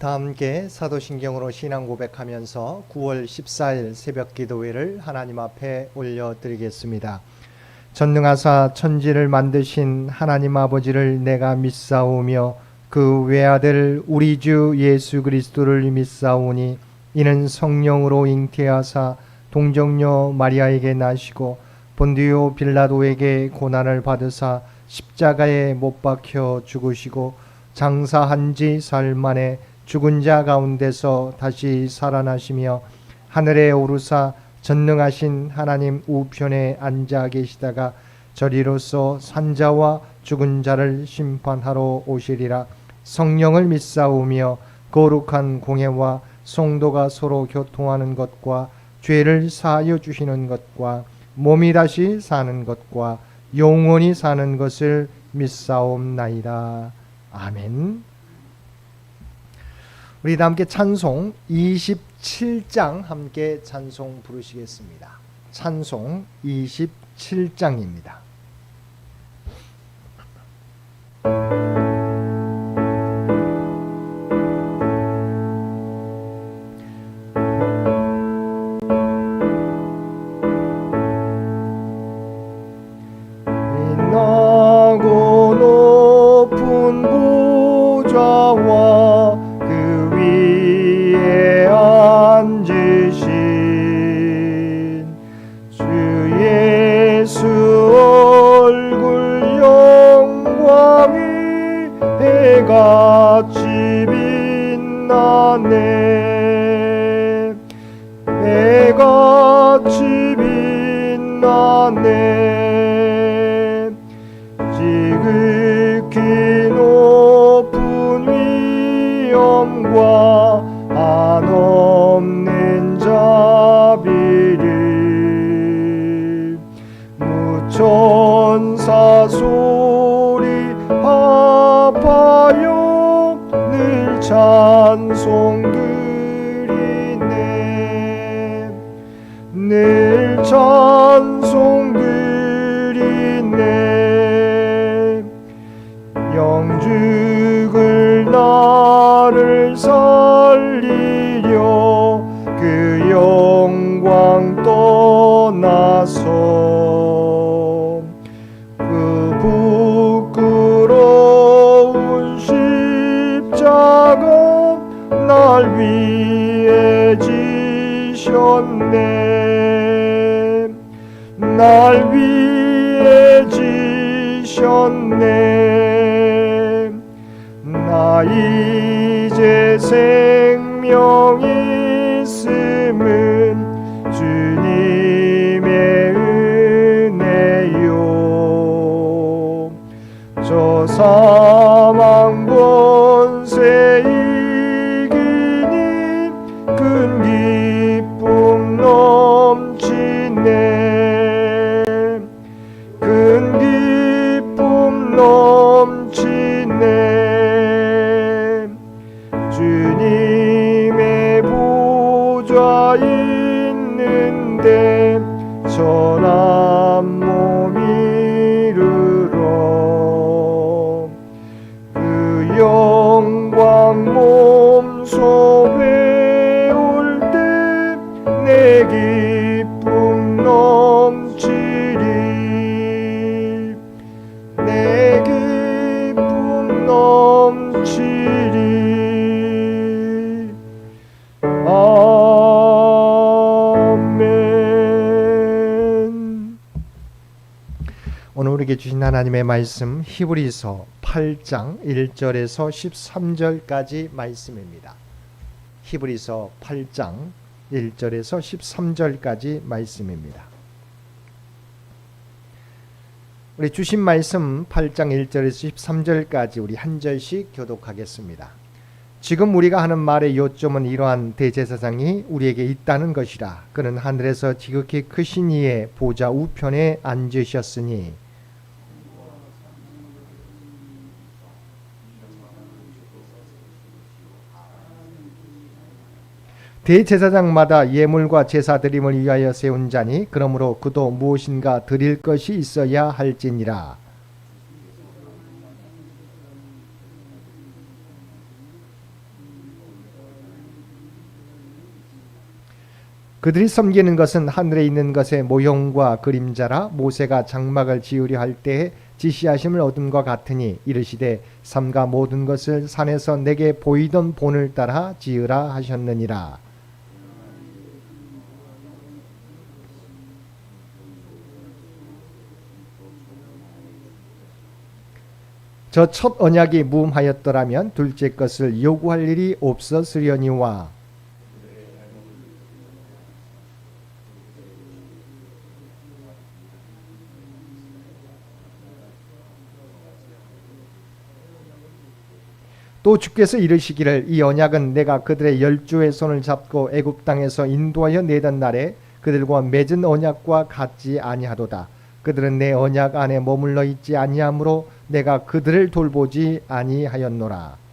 다 함께 사도신경으로 신앙 고백하면서 9월 14일 새벽 기도회를 하나님 앞에 올려드리겠습니다. 전능하사 천지를 만드신 하나님 아버지를 내가 믿사오며 그 외아들 우리 주 예수 그리스도를 믿사오니 이는 성령으로 잉태하사 동정녀 마리아에게 나시고 본디오 빌라도에게 고난을 받으사 십자가에 못 박혀 죽으시고 장사한 지 사흘 만에 죽은 자 가운데서 다시 살아나시며 하늘에 오르사 전능하신 하나님 우편에 앉아 계시다가 저리로서 산자와 죽은 자를 심판하러 오시리라. 성령을 믿사오며 거룩한 공회와 성도가 서로 교통하는 것과 죄를 사하여 주시는 것과 몸이 다시 사는 것과 영원히 사는 것을 믿사옵나이다. 아멘. 우리 다 함께 찬송 27장 함께 찬송 부르시겠습니다. 찬송 27장입니다. 같이 빛나네 해같이 빛나네 지극히 높은 위엄과 한없는 자비를 무천사 소리 합하여 늘 찬송 드리네 늘 찬송 드리네 영죽을 나를 살리려 그 영광 떠나서 그 부끄러운 십자가 날 위해 지셨네 날 위해 지셨네 나 이제 생명 있음은 주님의 은혜요 저 사망 권세 이기니 큰 기쁨 넘치네 큰 기쁨 넘치네 주님의 보좌 있는데 전한 몸 이르러 그 영광 몸소 배울 때 내 기쁨 넘치리 내 기쁨 넘치리 아멘. 오늘 우리에게 주신 하나님의 말씀 히브리서 8장 1절에서 13절까지 말씀입니다. 히브리서 8장 1절에서 13절까지 말씀입니다. 우리 주신 말씀 8장 1절에서 13절까지 우리 한 절씩 교독하겠습니다. 지금 우리가 하는 말의 요점은 이러한 대제사장이 우리에게 있다는 것이라. 그는 하늘에서 지극히 크신 이의 보좌 우편에 앉으셨으니 대제사장마다 예물과 제사 드림을 위하여 세운 자니 그러므로 그도 무엇인가 드릴 것이 있어야 할지니라. 그들이 섬기는 것은 하늘에 있는 것의 모형과 그림자라. 모세가 장막을 지으려 할 때에 지시하심을 얻음과 같으니 이르시되 삼가 모든 것을 산에서 내게 보이던 본을 따라 지으라 하셨느니라. 저 첫 언약이 무음하였더라면 둘째 것을 요구할 일이 없었으려니와. 또 주께서 이르시기를 이 언약은 내가 그들의 열조의 손을 잡고 애굽 땅에서 인도하여 내던 날에 그들과 맺은 언약과 같지 아니하도다. 그들은 내 언약 안에 머물러 있지 아니하므로 내가 그들을 돌보지 아니하였노라.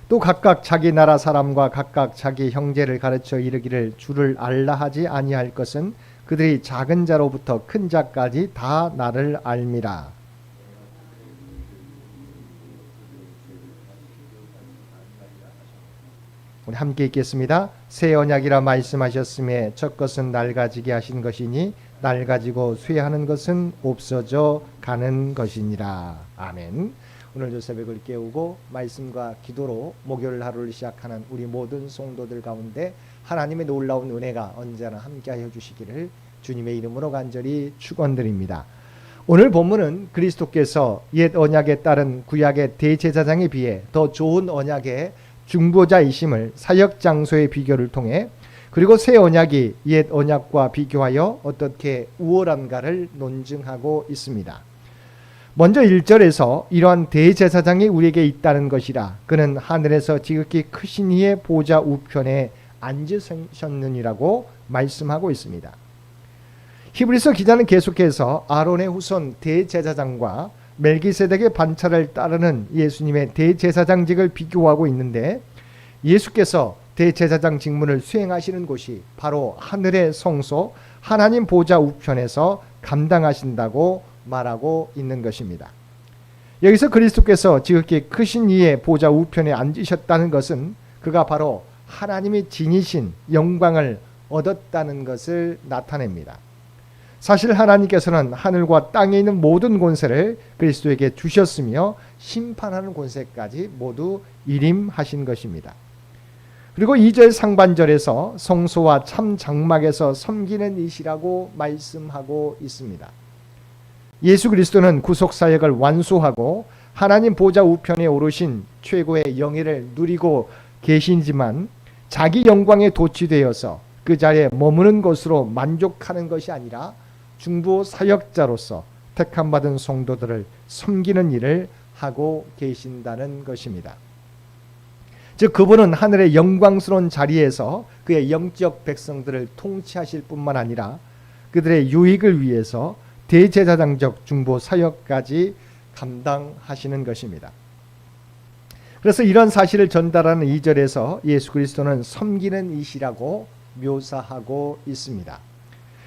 또 각각 자기 나라 사람과 각각 자기 형제를 가르쳐 이르기를 주를 알라 하지 아니할 것은 그들이 작은 자로부터 큰 자까지 다 나를 알미라. 우리 함께 읽겠습니다. 새 언약이라 말씀하셨음에 첫 것은 낡아지게 하신 것이니 낡아지고 쇠하는 것은 없어져 가는 것이니라. 아멘. 오늘도 새벽을 깨우고 말씀과 기도로 목요일 하루를 시작하는 우리 모든 성도들 가운데 하나님의 놀라운 은혜가 언제나 함께하여 주시기를 주님의 이름으로 간절히 축원드립니다. 오늘 본문은 그리스도께서 옛 언약에 따른 구약의 대제사장에 비해 더 좋은 언약의 중보자이심을 사역 장소의 비교를 통해, 그리고 새 언약이 옛 언약과 비교하여 어떻게 우월한가를 논증하고 있습니다. 먼저 1절에서 이러한 대제사장이 우리에게 있다는 것이라. 그는 하늘에서 지극히 크신 이의 보좌 우편에 앉으셨느니라고 말씀하고 있습니다. 히브리서 기자는 계속해서 아론의 후손 대제사장과 멜기세덱의 반차를 따르는 예수님의 대제사장직을 비교하고 있는데, 예수께서 대제사장 직무를 수행하시는 곳이 바로 하늘의 성소 하나님 보좌 우편에서 감당하신다고 말하고 있는 것입니다. 여기서 그리스도께서 지극히 크신 이의 보좌 우편에 앉으셨다는 것은 그가 바로 하나님이 지니신 영광을 얻었다는 것을 나타냅니다. 사실 하나님께서는 하늘과 땅에 있는 모든 권세를 그리스도에게 주셨으며 심판하는 권세까지 모두 일임하신 것입니다. 그리고 2절 상반절에서 성소와 참 장막에서 섬기는 이시라고 말씀하고 있습니다. 예수 그리스도는 구속사역을 완수하고 하나님 보좌 우편에 오르신 최고의 영예를 누리고 계시지만 자기 영광에 도취되어서 그 자리에 머무는 것으로 만족하는 것이 아니라 중보 사역자로서 택함받은 성도들을 섬기는 일을 하고 계신다는 것입니다. 즉 그분은 하늘의 영광스러운 자리에서 그의 영적 백성들을 통치하실 뿐만 아니라 그들의 유익을 위해서 대제사장적 중보 사역까지 감당하시는 것입니다. 그래서 이런 사실을 전달하는 2절에서 예수 그리스도는 섬기는 이시라고 묘사하고 있습니다.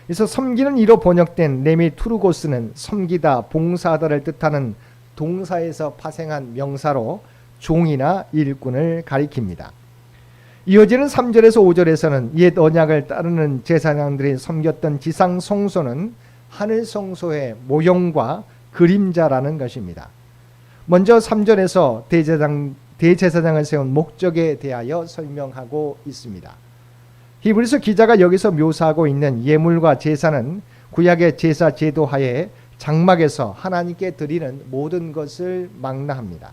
그래서 섬기는 이로 번역된 레미투르고스는 섬기다, 봉사하다를 뜻하는 동사에서 파생한 명사로 종이나 일꾼을 가리킵니다. 이어지는 3절에서 5절에서는 옛 언약을 따르는 제사장들이 섬겼던 지상 성소는 하늘 성소의 모형과 그림자라는 것입니다. 먼저 3절에서 대제사장을 세운 목적에 대하여 설명하고 있습니다. 히브리서 기자가 여기서 묘사하고 있는 예물과 제사는 구약의 제사 제도 하에 장막에서 하나님께 드리는 모든 것을 망라합니다.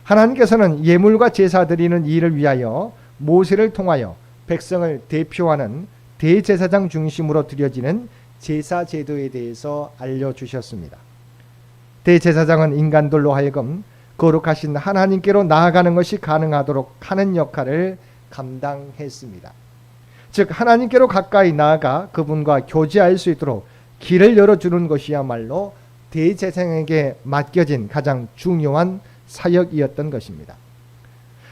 하나님께서는 예물과 제사 드리는 일을 위하여 모세를 통하여 백성을 대표하는 대제사장 중심으로 드려지는 제사 제도에 대해서 알려주셨습니다. 대제사장은 인간들로 하여금 거룩하신 하나님께로 나아가는 것이 가능하도록 하는 역할을 감당했습니다. 즉 하나님께로 가까이 나아가 그분과 교제할 수 있도록 길을 열어주는 것이야말로 대제사장에게 맡겨진 가장 중요한 사역이었던 것입니다.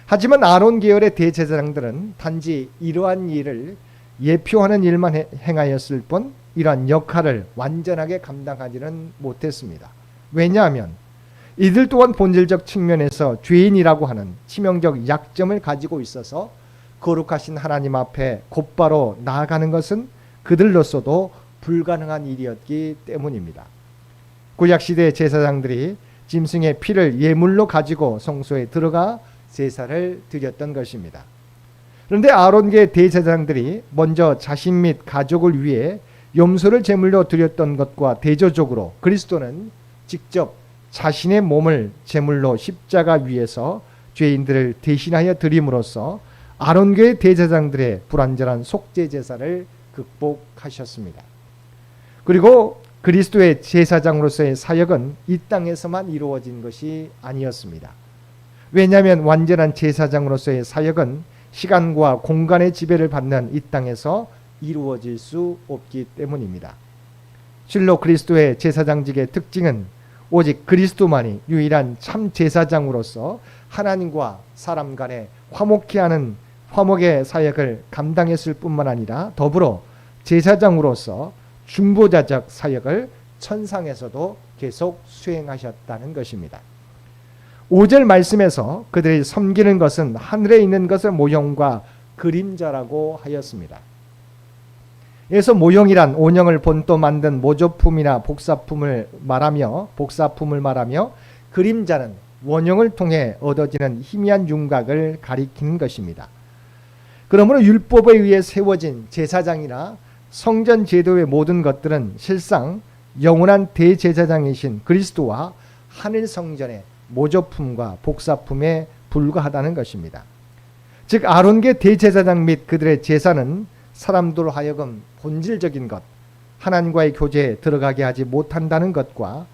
하지만 아론 계열의 대제사장들은 단지 이러한 일을 예표하는 일만 행하였을 뿐 이러한 역할을 완전하게 감당하지는 못했습니다. 왜냐하면 이들 또한 본질적 측면에서 죄인이라고 하는 치명적 약점을 가지고 있어서 거룩하신 하나님 앞에 곧바로 나아가는 것은 그들로서도 불가능한 일이었기 때문입니다. 구약시대의 제사장들이 짐승의 피를 예물로 가지고 성소에 들어가 제사를 드렸던 것입니다. 그런데 아론계 대제사장들이 먼저 자신 및 가족을 위해 염소를 제물로 드렸던 것과 대조적으로 그리스도는 직접 자신의 몸을 제물로 십자가 위에서 죄인들을 대신하여 드림으로써 아론계의 대제사장들의 불완전한 속죄 제사를 극복하셨습니다. 그리고 그리스도의 제사장으로서의 사역은 이 땅에서만 이루어진 것이 아니었습니다. 왜냐하면 완전한 제사장으로서의 사역은 시간과 공간의 지배를 받는 이 땅에서 이루어질 수 없기 때문입니다. 실로 그리스도의 제사장직의 특징은 오직 그리스도만이 유일한 참 제사장으로서 하나님과 사람 간의 화목케 하는 화목의 사역을 감당했을 뿐만 아니라 더불어 제사장으로서 중보자적 사역을 천상에서도 계속 수행하셨다는 것입니다. 5절 말씀에서 그들이 섬기는 것은 하늘에 있는 것의 모형과 그림자라고 하였습니다. 여기서 모형이란 온형을 본떠 만든 모조품이나 복사품을 말하며 그림자는 원형을 통해 얻어지는 희미한 윤곽을 가리키는 것입니다. 그러므로 율법에 의해 세워진 제사장이나 성전 제도의 모든 것들은 실상 영원한 대제사장이신 그리스도와 하늘 성전의 모조품과 복사품에 불과하다는 것입니다. 즉 아론계 대제사장 및 그들의 제사는 사람들로 하여금 본질적인 것, 하나님과의 교제에 들어가게 하지 못한다는 것과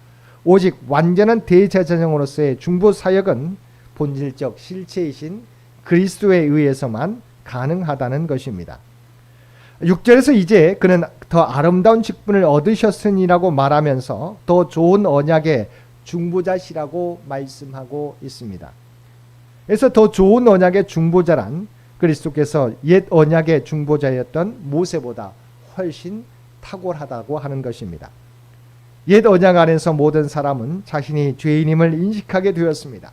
오직 완전한 대제사장으로서의 중보 사역은 본질적 실체이신 그리스도에 의해서만 가능하다는 것입니다. 6절에서 이제 그는 더 아름다운 직분을 얻으셨으니라고 말하면서 더 좋은 언약의 중보자시라고 말씀하고 있습니다. 그래서 더 좋은 언약의 중보자란 그리스도께서 옛 언약의 중보자였던 모세보다 훨씬 탁월하다고 하는 것입니다. 옛 언약 안에서 모든 사람은 자신이 죄인임을 인식하게 되었습니다.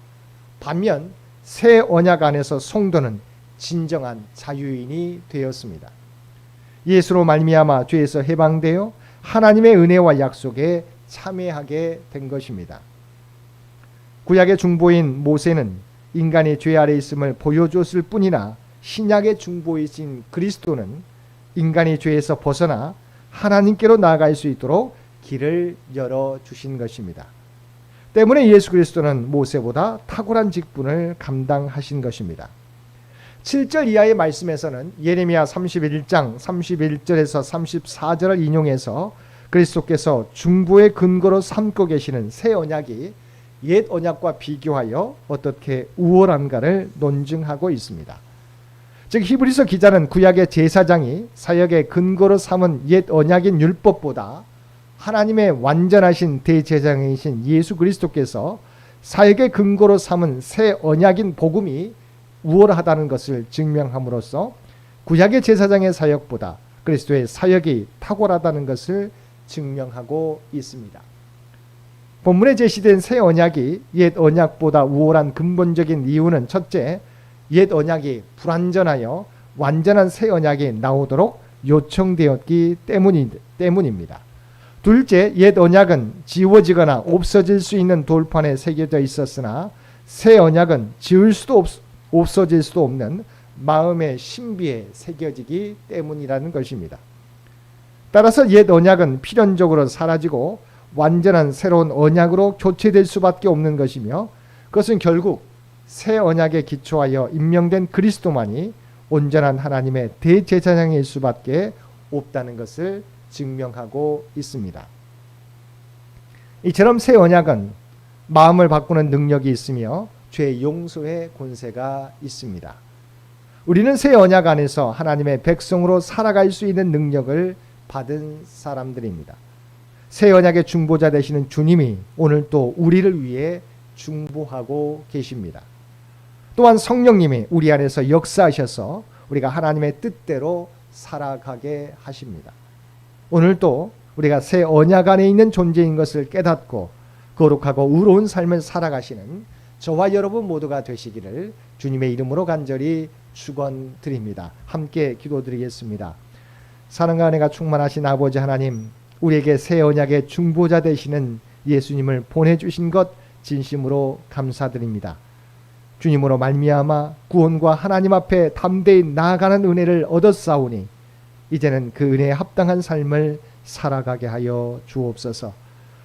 반면 새 언약 안에서 성도는 진정한 자유인이 되었습니다. 예수로 말미암아 죄에서 해방되어 하나님의 은혜와 약속에 참여하게 된 것입니다. 구약의 중보인 모세는 인간이 죄 아래 있음을 보여줬을 뿐이나 신약의 중보이신 그리스도는 인간이 죄에서 벗어나 하나님께로 나아갈 수 있도록 길을 열어주신 것입니다. 때문에 예수 그리스도는 모세보다 탁월한 직분을 감당하신 것입니다. 7절 이하의 말씀에서는 예레미야 31장 31절에서 34절을 인용해서 그리스도께서 중보의 근거로 삼고 계시는 새 언약이 옛 언약과 비교하여 어떻게 우월한가를 논증하고 있습니다. 즉 히브리서 기자는 구약의 제사장이 사역의 근거로 삼은 옛 언약인 율법보다 하나님의 완전하신 대제사장이신 예수 그리스도께서 사역의 근거로 삼은 새 언약인 복음이 우월하다는 것을 증명함으로써 구약의 제사장의 사역보다 그리스도의 사역이 탁월하다는 것을 증명하고 있습니다. 본문에 제시된 새 언약이 옛 언약보다 우월한 근본적인 이유는 첫째, 옛 언약이 불완전하여 완전한 새 언약이 나오도록 요청되었기 때문입니다. 둘째, 옛 언약은 지워지거나 없어질 수 있는 돌판에 새겨져 있었으나 새 언약은 지울 수도 없어질 수도 없는 마음의 신비에 새겨지기 때문이라는 것입니다. 따라서 옛 언약은 필연적으로 사라지고 완전한 새로운 언약으로 교체될 수밖에 없는 것이며 그것은 결국 새 언약에 기초하여 임명된 그리스도만이 온전한 하나님의 대제사장일 수밖에 없다는 것을 증명하고 있습니다. 이처럼 새 언약은 마음을 바꾸는 능력이 있으며 죄 용서의 권세가 있습니다. 우리는 새 언약 안에서 하나님의 백성으로 살아갈 수 있는 능력을 받은 사람들입니다. 새 언약의 중보자 되시는 주님이 오늘 또 우리를 위해 중보하고 계십니다. 또한 성령님이 우리 안에서 역사하셔서 우리가 하나님의 뜻대로 살아가게 하십니다. 오늘도 우리가 새 언약 안에 있는 존재인 것을 깨닫고 거룩하고 의로운 삶을 살아가시는 저와 여러분 모두가 되시기를 주님의 이름으로 간절히 축원드립니다. 함께 기도드리겠습니다. 사랑과 은혜가 충만하신 아버지 하나님, 우리에게 새 언약의 중보자 되시는 예수님을 보내주신 것 진심으로 감사드립니다. 주님으로 말미암아 구원과 하나님 앞에 담대히 나아가는 은혜를 얻었사오니 이제는 그 은혜에 합당한 삶을 살아가게 하여 주옵소서.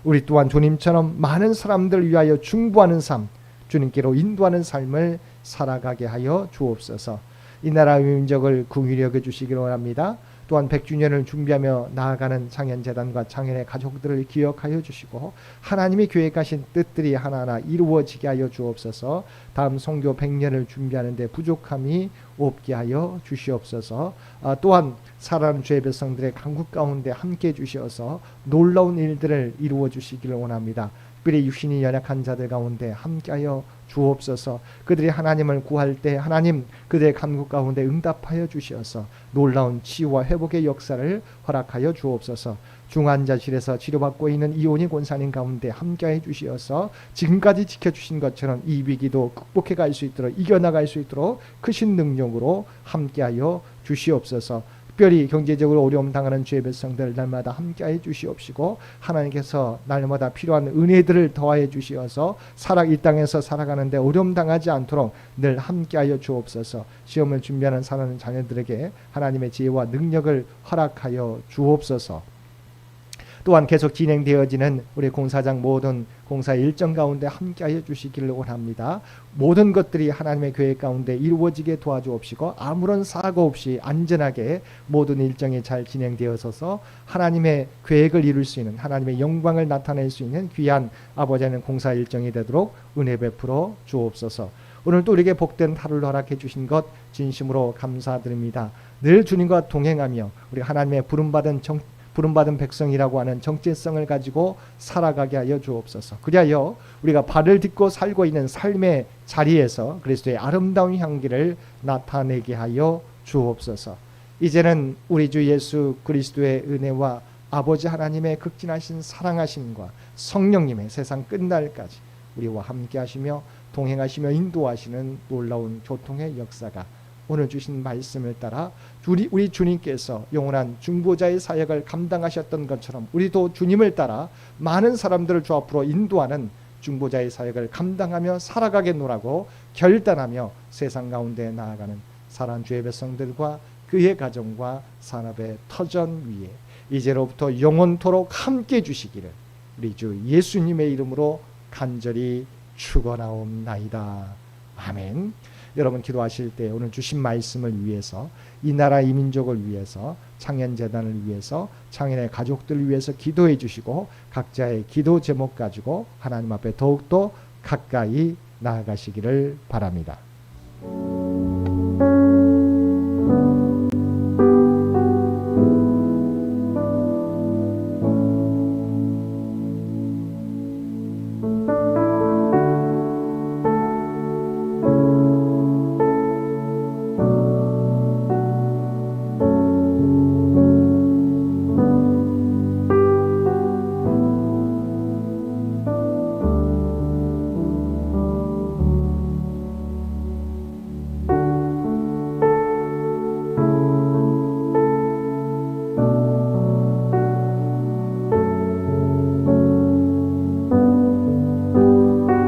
우리 또한 주님처럼 많은 사람들 위하여 중보하는 삶, 주님께로 인도하는 삶을 살아가게 하여 주옵소서. 이 나라의 민족을 긍휼히 여겨 주시기를 원합니다. 또한 100주년을 준비하며 나아가는 창현재단과 창현의 가족들을 기억하여 주시고 하나님이 계획하신 뜻들이 하나하나 이루어지게 하여 주옵소서. 다음 선교 100년을 준비하는데 부족함이 없게 하여 주시옵소서. 또한 살아가는 주의 백성들의 간구 가운데 함께 주시어서 놀라운 일들을 이루어 주시기를 원합니다. 특별히 육신이 연약한 자들 가운데 함께하여 주옵소서. 그들이 하나님을 구할 때 하나님 그들의 간구 가운데 응답하여 주시어서 놀라운 치유와 회복의 역사를 허락하여 주옵소서. 중환자실에서 치료받고 있는 이온희 권사님 가운데 함께해 주시어서 지금까지 지켜주신 것처럼 이 위기도 극복해 갈 수 있도록 이겨나갈 수 있도록 크신 능력으로 함께하여 주시옵소서. 특별히 경제적으로 어려움 당하는 주의 백성들 날마다 함께해 주시옵시고 하나님께서 날마다 필요한 은혜들을 더하여 주시어서 이 땅에서 살아가는데 어려움 당하지 않도록 늘 함께하여 주옵소서. 시험을 준비하는 사랑하는 자녀들에게 하나님의 지혜와 능력을 허락하여 주옵소서. 또한 계속 진행되어지는 우리 공사장 모든 공사 일정 가운데 함께하여 주시기를 원합니다. 모든 것들이 하나님의 계획 가운데 이루어지게 도와주옵시고 아무런 사고 없이 안전하게 모든 일정이 잘 진행되어서 하나님의 계획을 이룰 수 있는 하나님의 영광을 나타낼 수 있는 귀한 아버지 하나님 공사 일정이 되도록 은혜 베풀어 주옵소서. 오늘도 우리에게 복된 하루를 허락해 주신 것 진심으로 감사드립니다. 늘 주님과 동행하며 우리 하나님의 부름받은 백성이라고 하는 정체성을 가지고 살아가게 하여 주옵소서. 그리하여 우리가 발을 딛고 살고 있는 삶의 자리에서 그리스도의 아름다운 향기를 나타내게 하여 주옵소서. 이제는 우리 주 예수 그리스도의 은혜와 아버지 하나님의 극진하신 사랑하심과 성령님의 세상 끝날까지 우리와 함께 하시며 동행하시며 인도하시는 놀라운 교통의 역사가 오늘 주신 말씀을 따라 우리 주님께서 영원한 중보자의 사역을 감당하셨던 것처럼 우리도 주님을 따라 많은 사람들을 주 앞으로 인도하는 중보자의 사역을 감당하며 살아가겠노라고 결단하며 세상 가운데 나아가는 사랑하는 주의 백성들과 그의 가정과 산업의 터전 위에 이제로부터 영원토록 함께 주시기를 우리 주 예수님의 이름으로 간절히 축원하옵나이다. 아멘. 여러분 기도하실 때 오늘 주신 말씀을 위해서 이 나라 이 민족을 위해서 창현재단을 위해서 창현의 가족들을 위해서 기도해 주시고 각자의 기도 제목 가지고 하나님 앞에 더욱더 가까이 나아가시기를 바랍니다.